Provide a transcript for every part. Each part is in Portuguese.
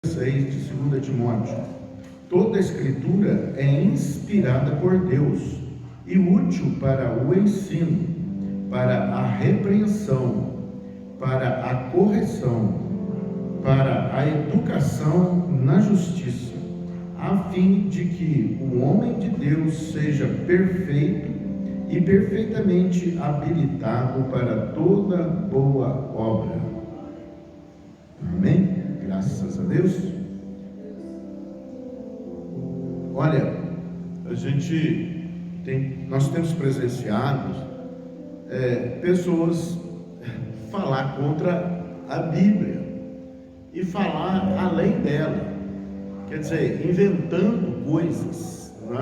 6 de 2 Timóteo. Toda a Escritura é inspirada por Deus e útil para o ensino, para a repreensão, para a correção, para a educação na justiça, a fim de que o homem de Deus seja perfeito e perfeitamente habilitado para toda boa obra. Amém? Graças a Deus. Olha, nós temos presenciado pessoas falar contra a Bíblia e falar além dela, quer dizer, inventando coisas, não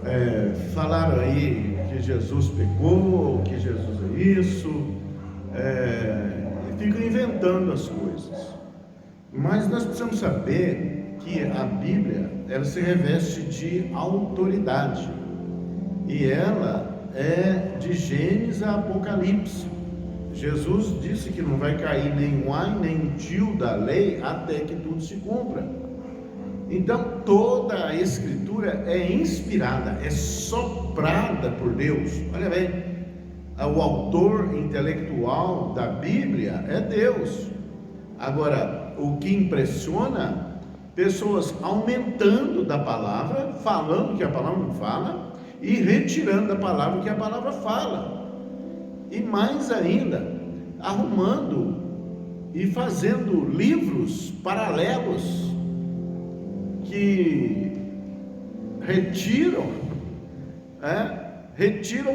é? Falaram aí que Jesus pecou, que Jesus é isso, e ficam inventando as coisas. Mas nós precisamos saber que a Bíblia, ela se reveste de autoridade, e ela é de Gênesis a Apocalipse. Jesus disse que não vai cair nenhum ai, nem um tio da lei até que tudo se cumpra. Então toda a Escritura é inspirada, é soprada por Deus. Olha bem, o autor intelectual da Bíblia é Deus. Agora, o que impressiona, pessoas aumentando da palavra, falando que a palavra não fala, e retirando da palavra o que a palavra fala. E mais ainda, arrumando e fazendo livros paralelos que retiram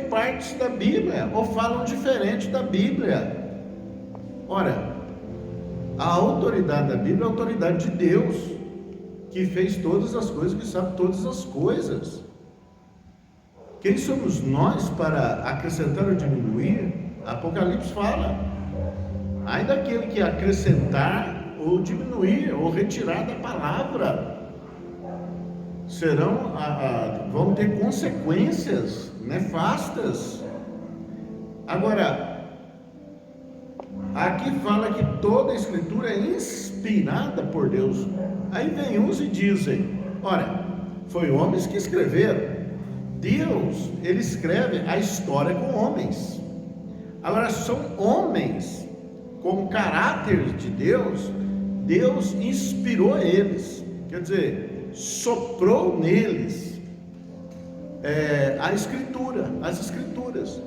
partes da Bíblia, ou falam diferente da Bíblia. Ora, a autoridade da Bíblia é a autoridade de Deus, que fez todas as coisas, que sabe todas as coisas. Quem somos nós para acrescentar ou diminuir? Apocalipse fala: ai daquele que acrescentar ou diminuir ou retirar da palavra, vão ter consequências nefastas. Agora, aqui fala que toda a Escritura é inspirada por Deus. Aí vem uns e dizem: ora, foi homens que escreveram. Deus, ele escreve a história com homens. Agora, são homens com caráter de Deus. Deus inspirou eles, quer dizer, soprou neles as Escrituras.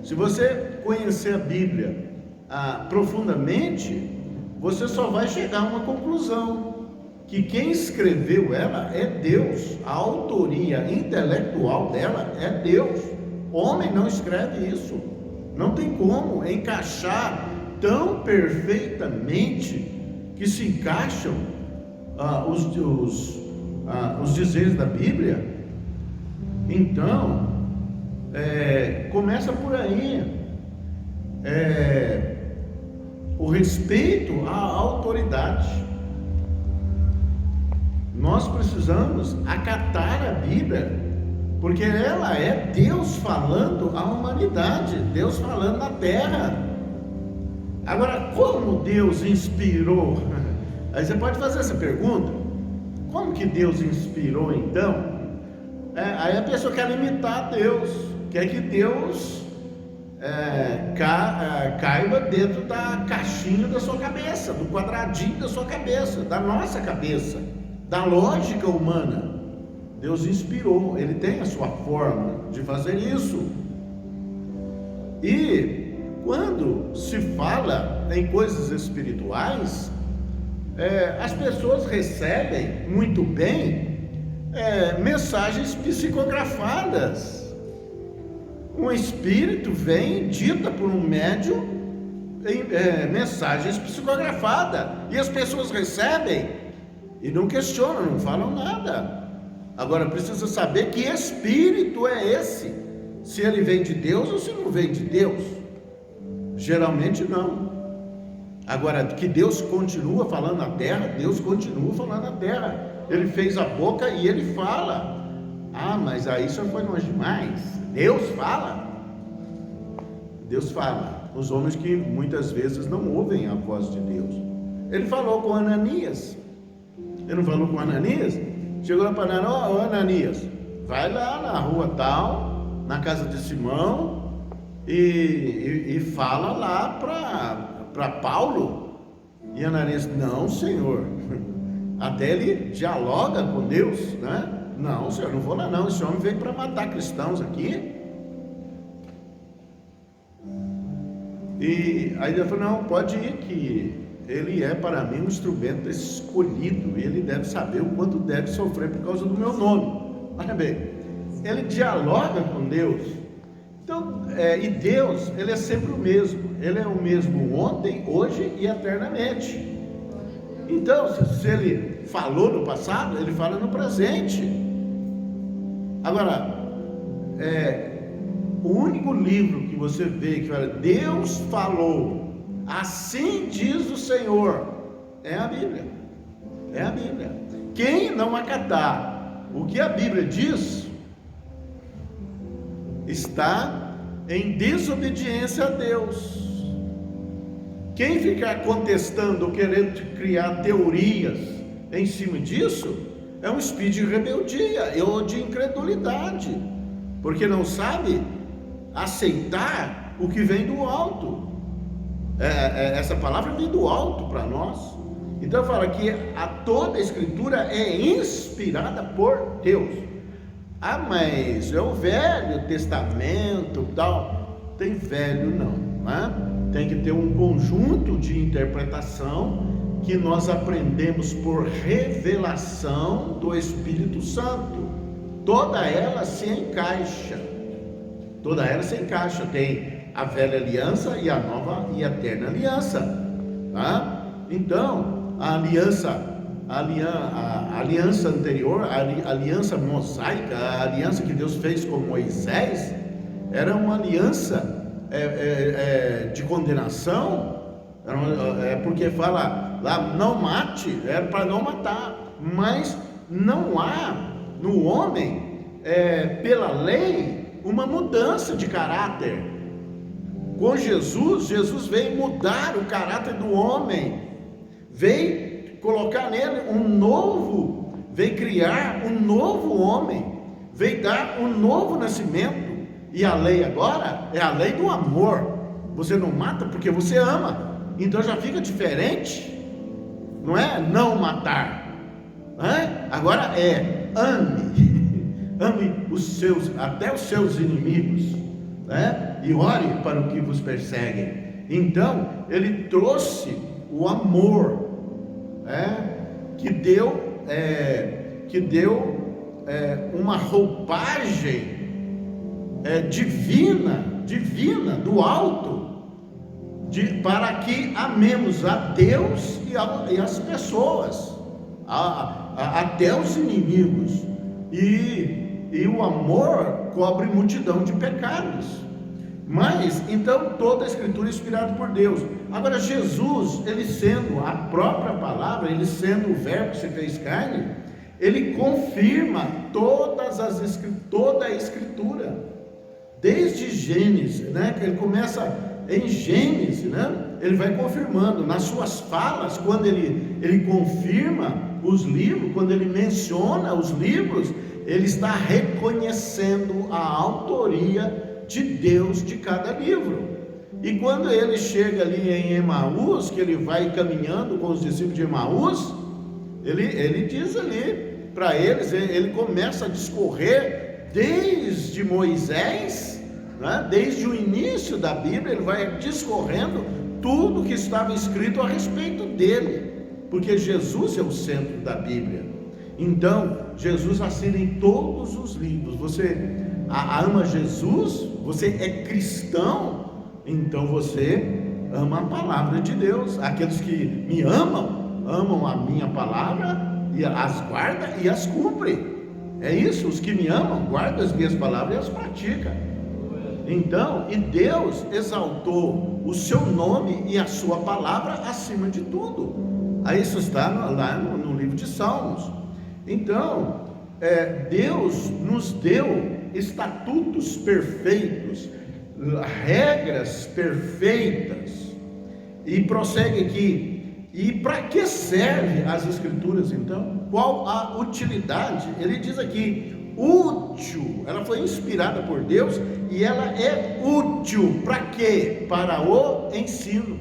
Se você conhecer a Bíblia profundamente, você só vai chegar a uma conclusão: que quem escreveu ela é Deus. A autoria intelectual dela é Deus. Homem não escreve isso. Não tem como encaixar tão perfeitamente que se encaixam os dizeres da Bíblia. Então, começa por aí, o respeito à autoridade. Nós precisamos acatar a Bíblia, porque ela é Deus falando à humanidade, Deus falando na terra. Agora, como Deus inspirou? Aí você pode fazer essa pergunta: como que Deus inspirou então? Aí a pessoa quer limitar Deus, quer que Deus caiba dentro da caixinha da sua cabeça, do quadradinho da sua cabeça, da nossa cabeça, da lógica humana. Deus inspirou, ele tem a sua forma de fazer isso. E quando se fala em coisas espirituais, as pessoas recebem muito bem mensagens psicografadas. Um espírito vem, dita por um médium, mensagens psicografadas, e as pessoas recebem e não questionam, não falam nada. Agora precisa saber que espírito é esse, se ele vem de Deus ou se não vem de Deus. Geralmente não. Agora, que Deus continua falando na terra, Deus continua falando na terra. Ele fez a boca e ele fala. Mas aí só foi longe demais. Deus fala. Deus fala. Os homens que muitas vezes não ouvem a voz de Deus. Ele falou com Ananias. Ele não falou com Ananias? Chegou lá para Ananias: ó, Ananias, vai lá na rua tal, na casa de Simão, e fala lá para Paulo. E Ananias: não, Senhor. Até ele dialoga com Deus, né? Não, Senhor, não vou lá não, esse homem veio para matar cristãos aqui. E aí ele falou: não, pode ir, que ele é para mim um instrumento escolhido, ele deve saber o quanto deve sofrer por causa do meu nome. Olha bem, ele dialoga com Deus. Então, e Deus, ele é sempre o mesmo, ele é o mesmo ontem, hoje e eternamente. Então, se ele falou no passado, ele fala no presente. Agora, o único livro que você vê que fala Deus falou, assim diz o Senhor, é a Bíblia. É a Bíblia. Quem não acatar o que a Bíblia diz, está em desobediência a Deus. Quem ficar contestando ou querendo criar teorias em cima disso, é um espírito de rebeldia ou de incredulidade, porque não sabe aceitar o que vem do alto. Essa palavra vem do alto para nós. Então fala que toda a escritura é inspirada por Deus. Ah, mas é o Velho Testamento tal. Tem velho não, né? Tem que ter um conjunto de interpretação que nós aprendemos por revelação do Espírito Santo. Toda ela se encaixa. Toda ela se encaixa. Tem a velha aliança e a nova e eterna aliança, tá? Então, a aliança anterior, a aliança mosaica, a aliança que Deus fez com Moisés, era uma aliança de condenação, porque fala lá, não mate, era para não matar, mas não há no homem, pela lei, uma mudança de caráter. Com Jesus veio mudar o caráter do homem, veio colocar nele veio criar um novo homem, veio dar um novo nascimento. E a lei agora é a lei do amor. Você não mata porque você ama. Então já fica diferente. Não é não matar, agora ame. Ame até os seus inimigos, e ore para o que vos perseguem. Então ele trouxe o amor, que deu uma roupagem divina do alto, para que amemos a Deus e as pessoas, até os inimigos. E o amor cobre multidão de pecados. Mas então toda a escritura é inspirada por Deus. Agora Jesus, ele sendo a própria palavra, ele sendo o verbo que se fez carne, ele confirma toda a escritura, desde Gênesis, que ele começa em Gênesis, ele vai confirmando nas suas falas. Quando ele confirma os livros, quando ele menciona os livros, ele está reconhecendo a autoria de Deus de cada livro. E quando ele chega ali em Emaús, que ele vai caminhando com os discípulos de Emaús, ele diz ali para eles, ele começa a discorrer desde Moisés, desde o início da Bíblia, ele vai discorrendo tudo que estava escrito a respeito dele, porque Jesus é o centro da Bíblia. Então Jesus assina em todos os livros. Você ama Jesus, você é cristão, então você ama a palavra de Deus. Aqueles que me amam a minha palavra e as guarda e as cumpre. É isso, os que me amam guardam as minhas palavras e as praticam. Então, e Deus exaltou o seu nome e a sua palavra acima de tudo. Aí isso está lá no livro de Salmos. Então, Deus nos deu estatutos perfeitos, regras perfeitas, e prossegue aqui: E para que serve as Escrituras então? Qual a utilidade? Ele diz aqui, útil. Ela foi inspirada por Deus e ela é útil. Para quê? Para o ensino.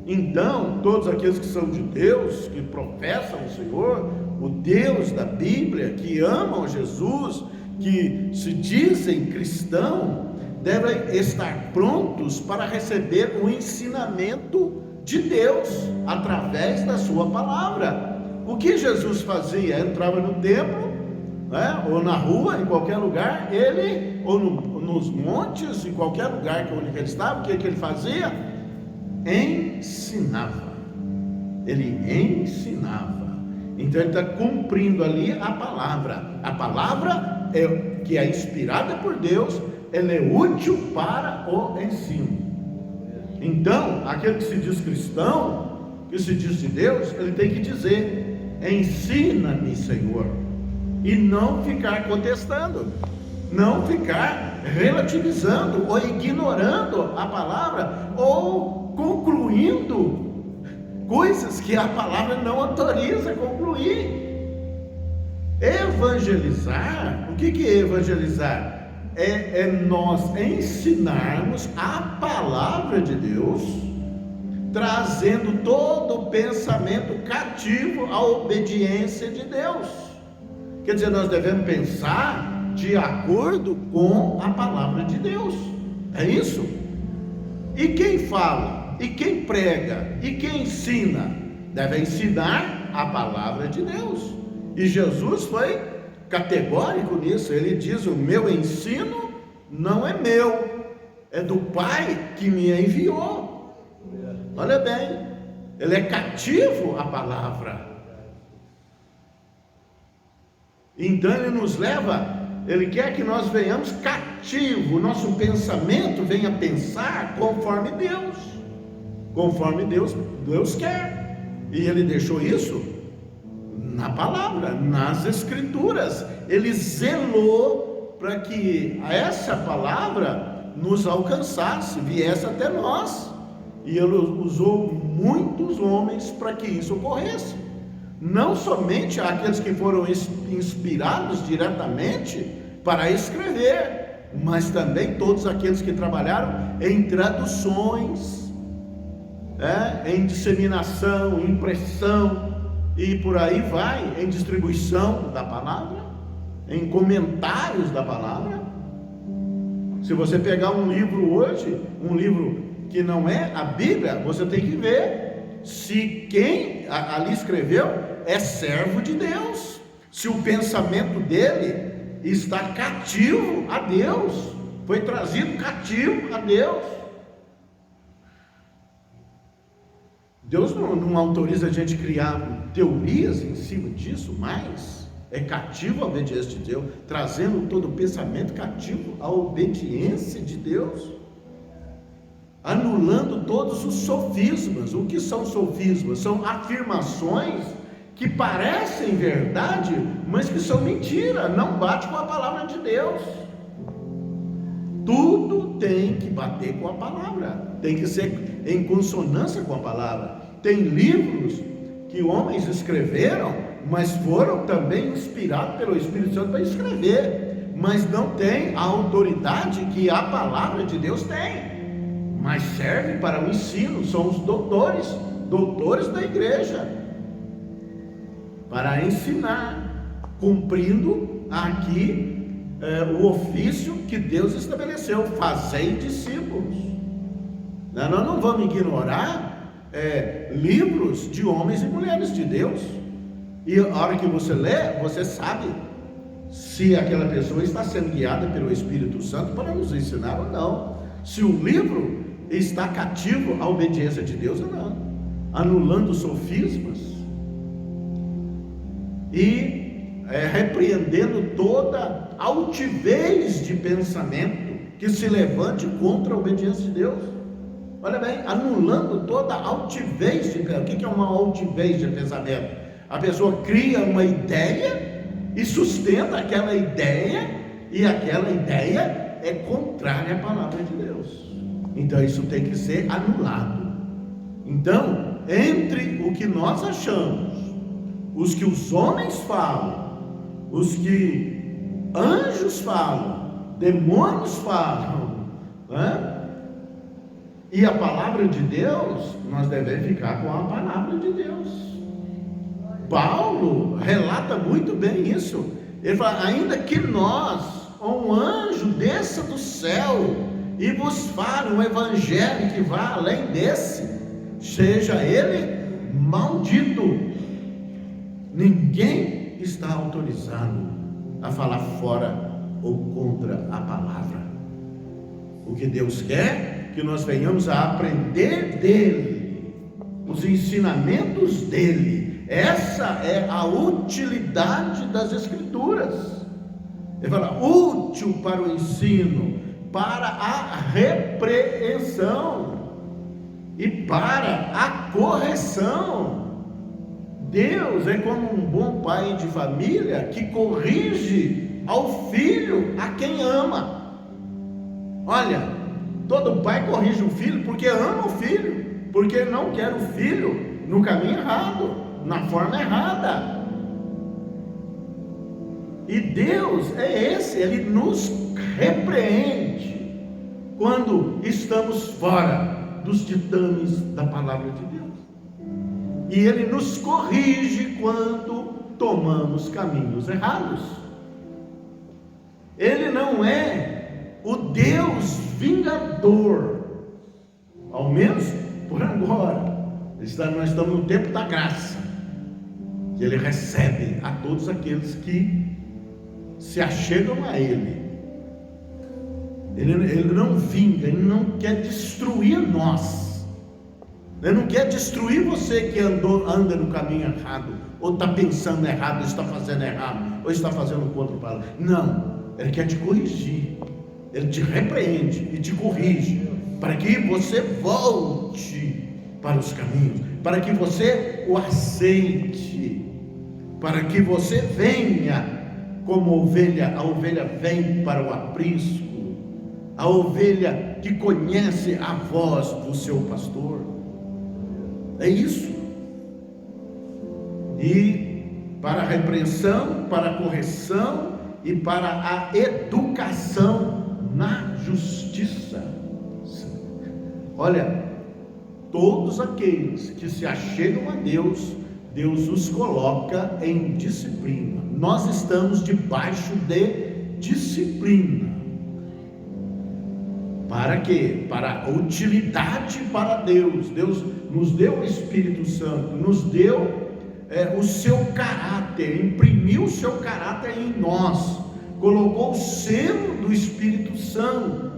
Então, todos aqueles que são de Deus, que professam o Senhor, o Deus da Bíblia, que amam Jesus, que se dizem cristão, devem estar prontos para receber o ensinamento de Deus através da sua palavra. O que Jesus fazia? Entrava no templo, né, ou na rua, em qualquer lugar, ele, ou nos montes, em qualquer lugar onde ele estava, o que ele fazia? Ensinava. Ele ensinava. Então ele está cumprindo ali a palavra. A palavra que é inspirada por Deus, ela é útil para o ensino. Então, aquele que se diz cristão, que se diz de Deus, ele tem que dizer: ensina-me, Senhor, e não ficar contestando, não ficar relativizando ou ignorando a palavra, ou concluindo coisas que a palavra não autoriza a concluir. Evangelizar, o que é evangelizar? É nós ensinarmos a palavra de Deus, trazendo todo o pensamento cativo à obediência de Deus. Quer dizer, nós devemos pensar de acordo com a palavra de Deus. É isso? E quem fala, e quem prega, e quem ensina, deve ensinar a palavra de Deus. E Jesus foi categórico nisso. Ele diz: o meu ensino não é meu, é do Pai que me enviou. Olha bem, ele é cativo à palavra. Então ele nos leva, ele quer que nós venhamos cativo, nosso pensamento venha pensar conforme Deus quer. E ele deixou isso na palavra, nas Escrituras. Ele zelou para que essa palavra nos alcançasse, viesse até nós, e ele usou muitos homens para que isso ocorresse. Não somente aqueles que foram inspirados diretamente para escrever, mas também todos aqueles que trabalharam em traduções, em disseminação, impressão, e por aí vai, em distribuição da palavra, em comentários da palavra. Se você pegar um livro hoje, um livro que não é a Bíblia, você tem que ver se quem ali escreveu é servo de Deus, se o pensamento dele está cativo a Deus, foi trazido cativo a Deus. Deus não autoriza a gente criar teorias em cima disso, mas é cativo a obediência de Deus, trazendo todo o pensamento cativo à obediência de Deus, anulando todos os sofismas. O que são sofismas? São afirmações que parecem verdade, mas que são mentira, não bate com a palavra de Deus. Tudo tem que bater com a palavra, tem que ser em consonância com a palavra. Tem livros que homens escreveram, mas foram também inspirados pelo Espírito Santo para escrever, mas não tem a autoridade que a palavra de Deus tem, mas serve para o ensino. São os doutores da igreja, para ensinar, cumprindo aqui o ofício que Deus estabeleceu: fazei discípulos. Nós não vamos ignorar livros de homens e mulheres de Deus, e a hora que você lê, você sabe se aquela pessoa está sendo guiada pelo Espírito Santo para nos ensinar ou não, se o livro está cativo à obediência de Deus ou não, anulando sofismas e repreendendo toda altivez de pensamento que se levante contra a obediência de Deus. Olha bem, anulando toda altivez de pensamento. O que é uma altivez de pensamento? A pessoa cria uma ideia e sustenta aquela ideia, e aquela ideia é contrária à palavra de Deus. Então isso tem que ser anulado. Então, entre o que nós achamos, os que os homens falam, os que anjos falam, demônios falam, né? E a palavra de Deus, nós devemos ficar com a palavra de Deus. Paulo relata muito bem isso. Ele fala: ainda que nós, ou um anjo desça do céu e vos fale um evangelho que vá além desse, seja ele maldito. Ninguém está autorizado a falar fora ou contra a palavra. O que Deus quer, que nós venhamos a aprender dele, os ensinamentos dele. Essa é a utilidade das Escrituras. Ele fala: útil para o ensino, para a repreensão e para a correção. Deus é como um bom pai de família que corrige ao filho a quem ama. Olha, todo pai corrige o filho porque ama o filho, porque não quer o filho no caminho errado, na forma errada. E Deus é esse, Ele nos repreende quando estamos fora dos ditames da palavra de Deus, e Ele nos corrige quando tomamos caminhos errados. Ele não é o Deus vingador, ao menos por agora. Nós estamos no tempo da graça, que Ele recebe a todos aqueles que se achegam a Ele. Ele não vinga, Ele não quer destruir nós. Ele não quer destruir você que anda no caminho errado, ou está pensando errado, ou está fazendo errado, ou está fazendo contra a palavra. Não, Ele quer te corrigir. Ele te repreende e te corrige, para que você volte para os caminhos, para que você o aceite, para que você venha como ovelha. A ovelha vem para o aprisco, a ovelha que conhece a voz do seu pastor. É isso. E para a repreensão, para a correção e para a educação na justiça. Olha, todos aqueles que se achegam a Deus, Deus os coloca em disciplina. Nós estamos debaixo de disciplina. Para quê? Para a utilidade para Deus. Deus nos deu o Espírito Santo, nos deu o seu caráter, imprimiu o seu caráter em nós, colocou o selo do Espírito Santo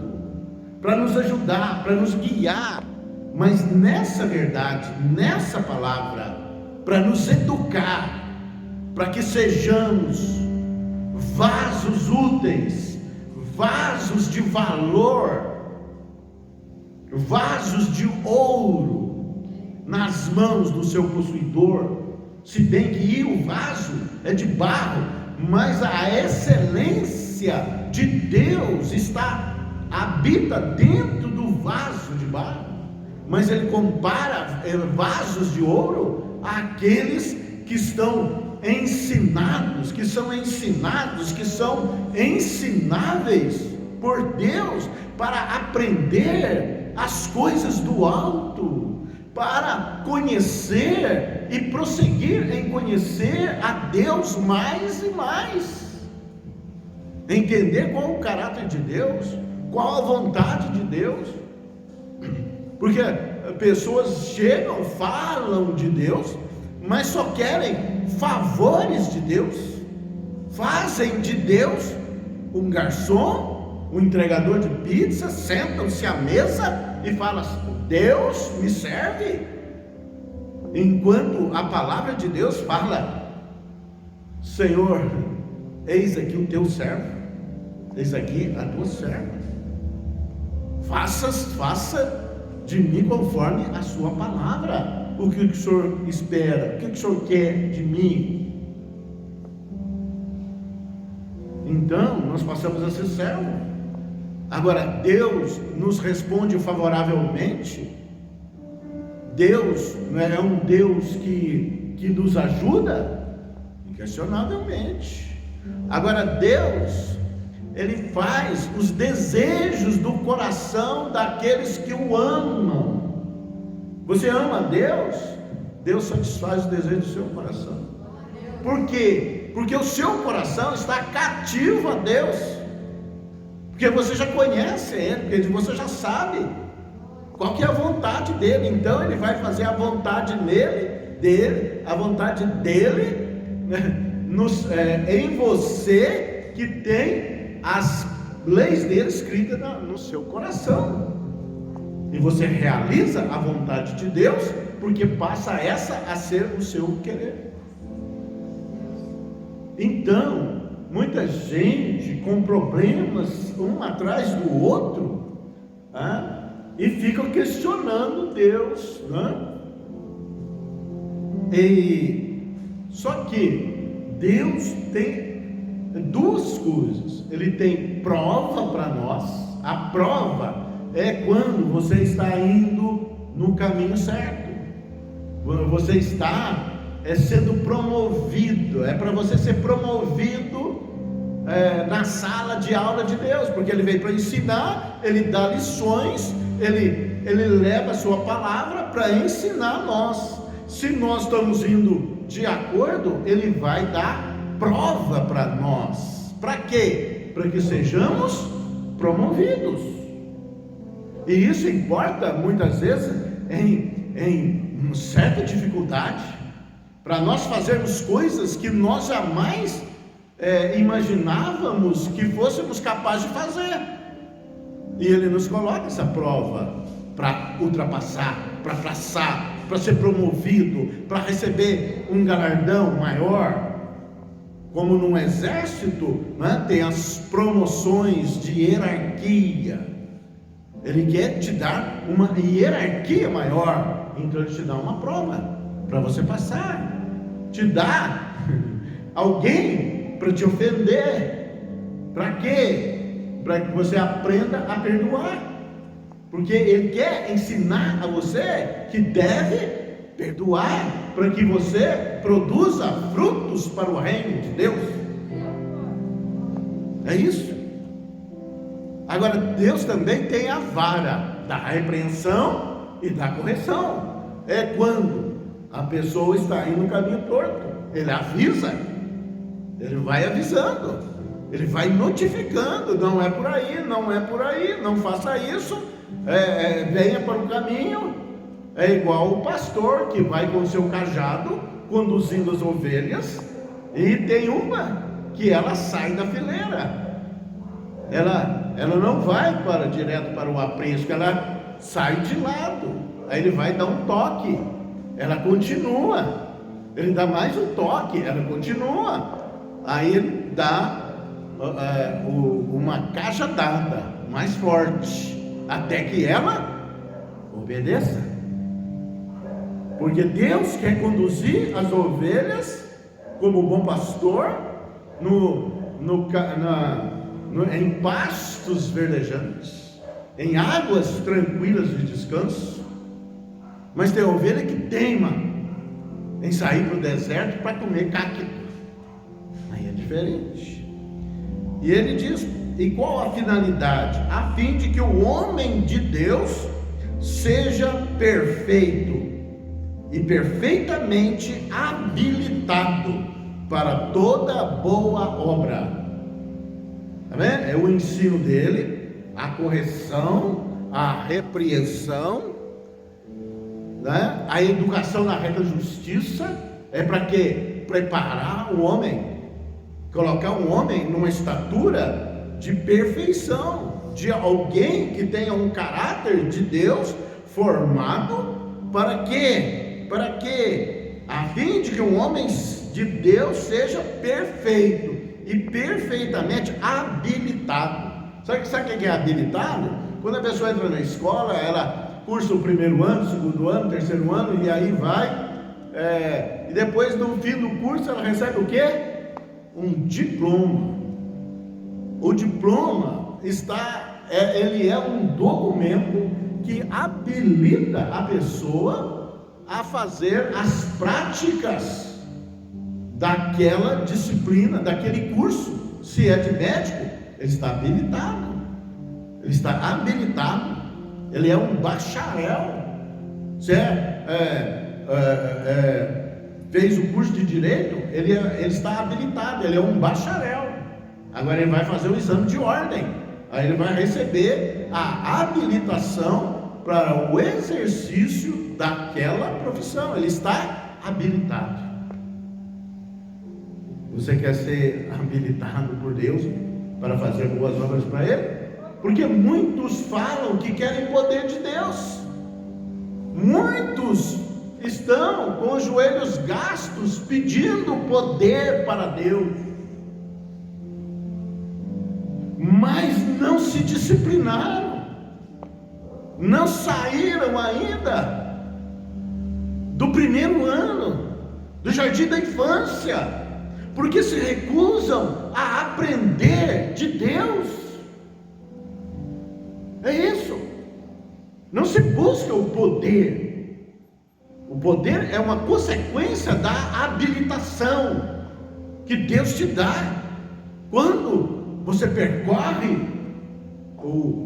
para nos ajudar, para nos guiar. Mas nessa verdade, nessa palavra, para nos educar, para que sejamos vasos úteis, vasos de valor, vasos de ouro nas mãos do seu possuidor. Se bem que o vaso é de barro, mas a excelência de Deus habita dentro do vaso de barro. Mas ele compara vasos de ouro àqueles que estão ensinados, que são ensináveis por Deus, para aprender as coisas do alto, para conhecer e prosseguir em conhecer a Deus mais e mais, entender qual o caráter de Deus, qual a vontade de Deus. Porque pessoas chegam, falam de Deus, mas só querem favores de Deus, fazem de Deus um garçom, um entregador de pizza, sentam-se à mesa e falam: Deus me serve, enquanto a palavra de Deus fala: Senhor, eis aqui o teu servo, eis aqui a tua serva, faça de mim conforme a sua palavra. O que o Senhor espera, o que o Senhor quer de mim? Então nós passamos a ser servo. Agora, Deus nos responde favoravelmente Deus não é um Deus que nos ajuda? Inquestionavelmente. Agora, Deus, Ele faz os desejos do coração daqueles que o amam. Você ama a Deus? Deus satisfaz o desejo do seu coração. Por quê? Porque o seu coração está cativo a Deus. Porque você já conhece Ele, porque você já sabe qual que é a vontade dEle. Então Ele vai fazer a vontade a vontade dEle, né, em você, que tem as leis dEle escritas no seu coração. E você realiza a vontade de Deus, porque passa essa a ser o seu querer. Então, muita gente com problemas um atrás do outro, e ficam questionando Deus, só que Deus tem duas coisas. Ele tem prova para nós. A prova é quando você está indo no caminho certo, quando você está sendo promovido. É para você ser promovido na sala de aula de Deus, porque Ele veio para ensinar, Ele dá lições, Ele leva a sua palavra para ensinar a nós. Se nós estamos indo de acordo, Ele vai dar prova para nós. Para quê? Para que sejamos promovidos. E isso importa muitas vezes em certa dificuldade, para nós fazermos coisas que nós jamais imaginávamos que fôssemos capazes de fazer. E Ele nos coloca essa prova para ultrapassar, para passar, para ser promovido, para receber um galardão maior. Como num exército, tem as promoções de hierarquia. Ele quer te dar uma hierarquia maior, então Ele te dá uma prova para você passar, te dá alguém para te ofender. Para quê? Para que você aprenda a perdoar, porque Ele quer ensinar a você que deve perdoar, para que você produza frutos para o reino de Deus. É isso. Agora, Deus também tem a vara da repreensão e da correção. É quando a pessoa está indo no caminho torto, Ele avisa, Ele vai avisando, Ele vai notificando: não é por aí, não é por aí, não faça isso, venha para o caminho. É igual o pastor que vai com o seu cajado conduzindo as ovelhas, e tem uma que ela sai da fileira, ela não vai direto para o aprisco, ela sai de lado. Aí ele vai dar um toque, ela continua, ele dá mais um toque, ela continua, aí ele dá uma cajadada mais forte, até que ela obedeça. Porque Deus quer conduzir as ovelhas como bom pastor em pastos verdejantes, em águas tranquilas de descanso. Mas tem ovelha que teima em sair para o deserto para comer caquito. Aí é diferente. E ele diz: e qual a finalidade? A fim de que o homem de Deus seja perfeito e perfeitamente habilitado para toda boa obra. Tá vendo? É o ensino dele, a correção, a repreensão, né? A educação na reta justiça. É para quê? Preparar o homem, colocar o homem numa estatura de perfeição, de alguém que tenha um caráter de Deus formado. Para quê? Para quê? A fim de que um homem de Deus seja perfeito e perfeitamente habilitado. Sabe o que é habilitado? Quando a pessoa entra na escola, ela cursa o primeiro ano, segundo ano, terceiro ano, e aí vai, e depois no fim do curso ela recebe o quê? Um diploma. O diploma ele é um documento que habilita a pessoa a fazer as práticas daquela disciplina, daquele curso. Se é de médico, ele está habilitado. Ele está habilitado. Ele é um bacharel. Se fez o curso de direito, ele está habilitado. Ele é um bacharel. Agora ele vai fazer o exame de ordem. Aí ele vai receber a habilitação para o exercício daquela profissão. Ele está habilitado. Você quer ser habilitado por Deus para fazer boas obras para Ele? Porque muitos falam que querem poder de Deus. Muitos estão com os joelhos gastos pedindo poder para Deus, mas não se disciplinaram, não saíram ainda do primeiro ano do jardim da infância, porque se recusam a aprender de Deus. É isso. Não se busca o poder. O poder é uma consequência da habilitação que Deus te dá quando você percorre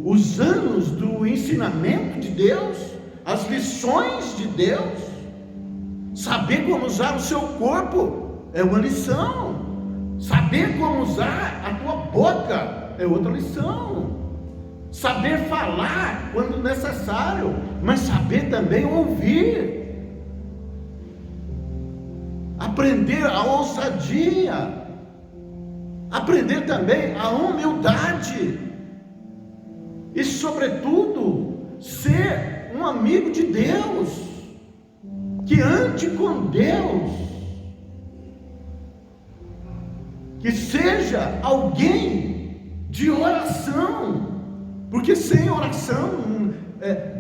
os anos do ensinamento de Deus, as lições de Deus. Saber como usar o seu corpo é uma lição. Saber como usar a tua boca é outra lição. Saber falar quando necessário, mas saber também ouvir. Aprender a ousadia. Aprender também a humildade. E sobretudo, ser um amigo de Deus, que ande com Deus, que seja alguém de oração, porque sem oração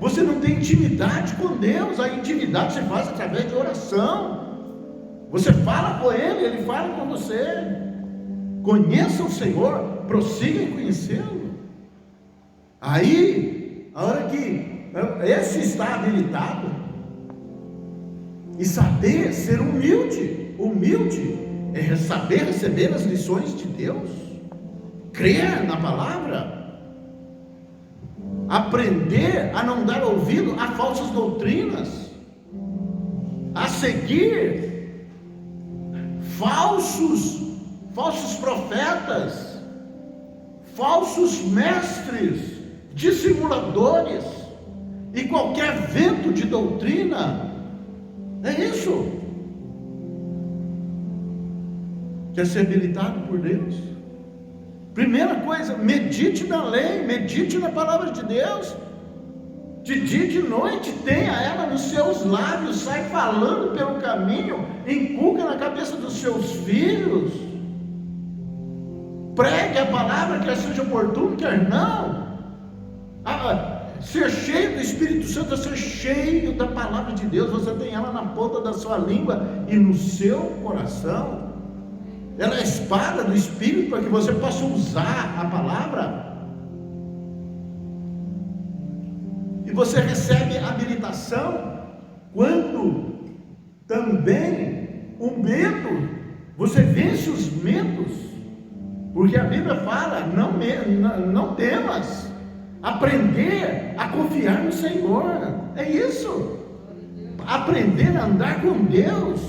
você não tem intimidade com Deus. A intimidade se faz através de oração. Você fala com Ele, Ele fala com você. Conheça o Senhor, prossiga em conhecê-lo. Aí, a hora que esse está habilitado, e saber ser humilde é saber receber as lições de Deus, crer na palavra, aprender a não dar ouvido a falsas doutrinas, a seguir falsos profetas, falsos mestres, dissimuladores e qualquer vento de doutrina. É isso. Quer ser habilitado por Deus? Primeira coisa, medite na lei, medite na palavra de Deus, de dia e de noite, tenha ela nos seus lábios, sai falando pelo caminho, inculca na cabeça dos seus filhos, pregue a palavra, quer seja oportuno, quer não. Ser cheio do Espírito Santo é ser cheio da palavra de Deus. Você tem ela na ponta da sua língua e no seu coração. Ela é a espada do Espírito para que você possa usar a palavra. E você recebe habilitação quando também o medo, você vence os medos, porque a Bíblia fala, não temas. Aprender a confiar no Senhor, é isso. Aprender a andar com Deus,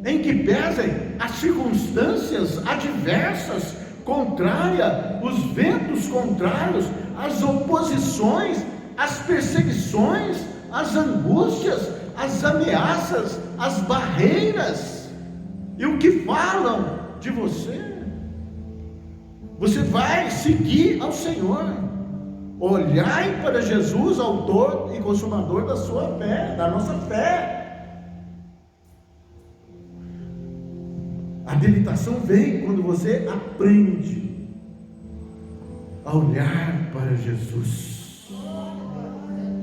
em que pesem as circunstâncias adversas, contrárias, os ventos contrários, as oposições, as perseguições, as angústias, as ameaças, as barreiras, e o que falam de você. Você vai seguir ao Senhor. Olhai para Jesus, autor e consumador da sua fé, da nossa fé. A habilitação vem quando você aprende a olhar para Jesus,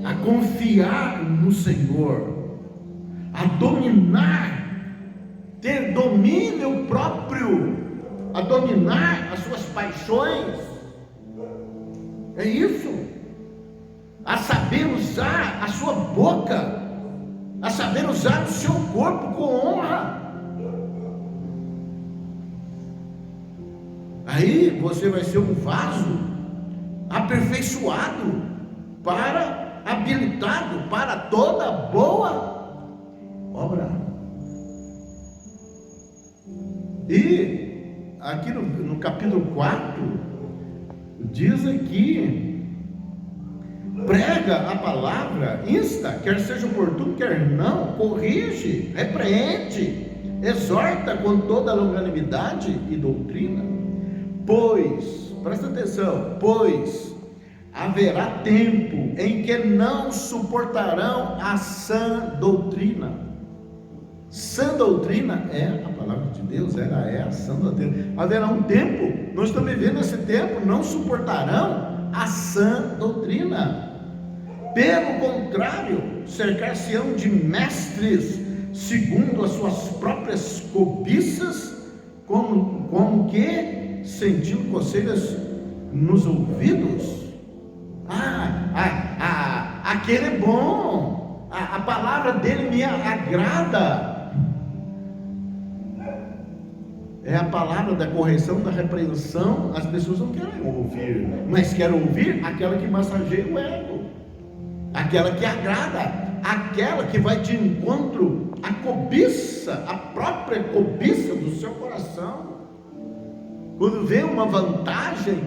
a confiar no Senhor, a dominar, ter domínio próprio, a dominar as suas paixões. É isso. A saber usar a sua boca, a saber usar o seu corpo com honra. Aí você vai ser um vaso aperfeiçoado, habilitado para toda boa obra. E aqui no capítulo 4, diz aqui: prega a palavra, insta, quer seja oportuno, quer não, corrige, repreende, exorta com toda longanimidade e doutrina. Pois, presta atenção, pois haverá tempo em que não suportarão a sã doutrina. Sã doutrina é a palavra de Deus, ela é a sã doutrina. Haverá um tempo, nós estamos vivendo esse tempo, não suportarão a sã doutrina. Pelo contrário, cercar-se-ão de mestres segundo as suas próprias cobiças, como que sentindo coceiras nos ouvidos. Aquele é bom, a palavra dele me agrada. É a palavra da correção, da repreensão. As pessoas não querem ouvir, mas querem ouvir aquela que massageia o ego, aquela que agrada, aquela que vai de encontro à cobiça, à própria cobiça do seu coração. Quando vê uma vantagem,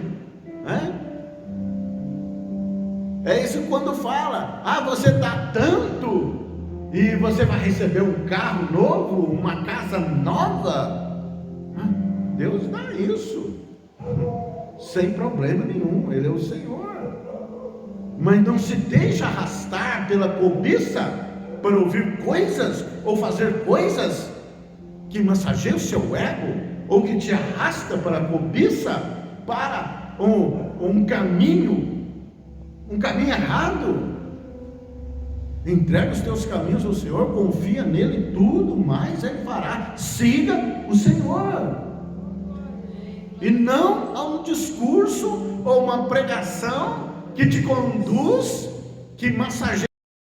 é isso quando fala: você dá tanto e você vai receber um carro novo, uma casa nova. Deus dá isso sem problema nenhum, Ele é o Senhor. Mas não se deixa arrastar pela cobiça para ouvir coisas ou fazer coisas que massageiam o seu ego, ou que te arrasta para a cobiça, para um caminho errado. Entrega os teus caminhos ao Senhor, confia nele, tudo mais Ele fará. Siga o Senhor, e não a um discurso ou uma pregação que te conduz, que massageia